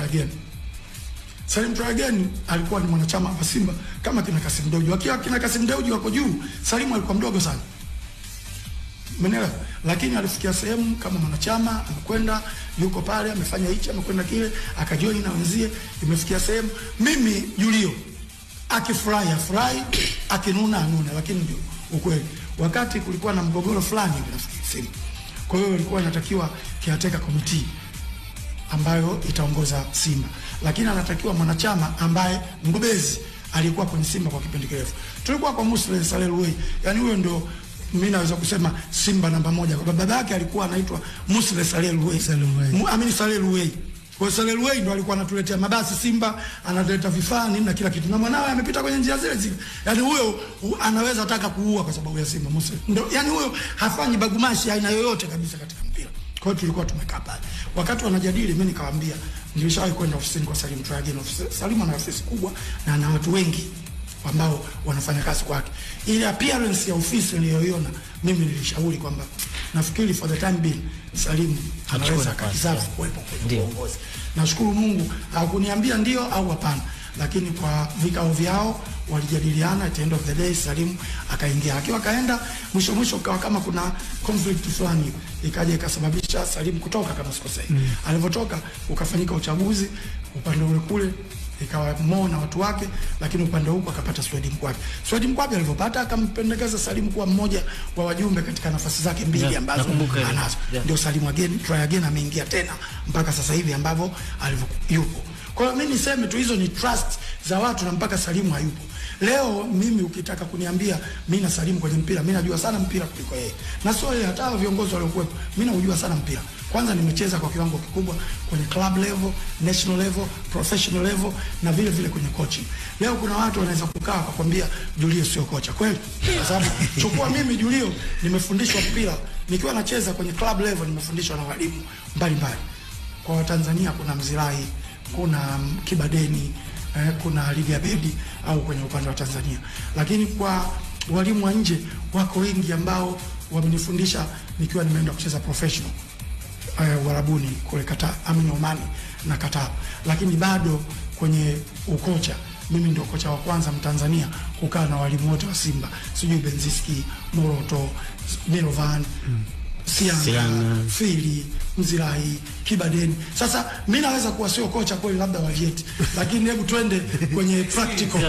Again. Salim Try Again alikuwa ni mwanachama wa Simba kama kina Kasim Dewji. Wakiwa kina Kasim Dewji wako juu, Salim alikuwa mdogo sana. Umeelewa? Lakini alifikia sehemu kama mwanachama, amekwenda yuko pale, amefanya hichi, amekwenda kile, akajoin na wenzie, imefikia sehemu mimi Julio akifurahi afurahi, akinuna anune, lakini ndio ukweli. Wakati kulikuwa na mgogoro fulani nafikiri Simba. Kwa hiyo ilikuwa inatakiwa caretaker committee ambayo itaongoza Simba. Lakini anatakiwa mwanachama ambaye mbobezi alikuwa kwenye Simba kwa kipindi kirefu. Tulikuwa kwa Musleh Saleh Luwei. Yaani huyo ndio mimi naweza kusema Simba namba 1 kwa baba yake alikuwa anaitwa Musleh Saleh Luwei. Amini Saleh Luwei. Kwa Saleh Luwei ndo alikuwa anatuletea mabasi Simba, analeta vifaa nini na kila kitu. Na mwanawe amepita kwenye njia zile zile. Yaani huyo anaweza taka kuua kwa sababu ya Simba Musleh. Ndio yaani huyo hafanyi bagumashi aina yoyote kabisa katika mpira. Kwa hiyo tulikuwa tumekaa pale. Wakati wanajadili mimi nikamwambia nilishawahi kwenda ofisini kwa Salim Try Again. Salim ana ofisi kubwa na ana watu wengi ambao wanafanya kazi kwake. Ile appearance ya ofisi niliyoiona mimi nilishauri kwamba nafikiri for the time being Salim anaweza kadeserve kuwepo kwenye uongozi. Nashukuru Mungu hakuniambia ndio au hapana, lakini kwa vikao vyao walijadiliana, at the end of the day Salim akaingia. Akiwa kaenda mwisho kama kuna conflict fulani ikaja ikasababisha Salim kutoka kama sikosei. Alipotoka ukafanyika uchaguzi upande ule kule ikawa na watu wake, lakini upande huko akapata Swedi Mkwabi. Swedi Mkwabi alivyopata akampendekeza Salim kuwa mmoja wa wajumbe katika nafasi zake mbili ambazo anazo. Ndio Salim Again Try Again ameingia tena mpaka sasa hivi ambapo yupo. Kwa hiyo mimi niseme tu hizo ni trust za watu na mpaka Salim hayupo. Leo mimi ukitaka kuniambia mimi na Salim kwenye mpira, mimi najua sana mpira kuliko yeye. Na sio yeye, hata viongozi waliokuwepo, mimi najua sana mpira. Kwanza nimecheza kwa kiwango kikubwa kwenye club level, national level, professional level na vile vile kwenye coaching. Leo kuna watu wanaweza kukaa kukwambia Julio sio kocha. Kweli? Kwa sababu chukua mimi Julio nimefundishwa mpira, nikiwa nacheza kwenye club level nimefundishwa na walimu mbalimbali. Kwa Watanzania kuna Mzirai, kuna Kibadeni, kuna Livia Bedi au kwenye upande wa Tanzania. Lakini kwa walimu wa nje wako wengi ambao wamenifundisha nikiwa nimeenda kucheza professional. Warabuni kule Qatar, Omani na Qatar. Lakini bado kwenye ukocha mimi ndio kocha wa kwanza Mtanzania kukaa na walimu wote wa Simba. Sijui Benziski, Moroto, Mirovan, Sianga, Fili, Mzirai, Kibadeni. Sasa mimi naweza kuwa sio kocha kweli labda wa Vieti, lakini hebu twende kwenye practical.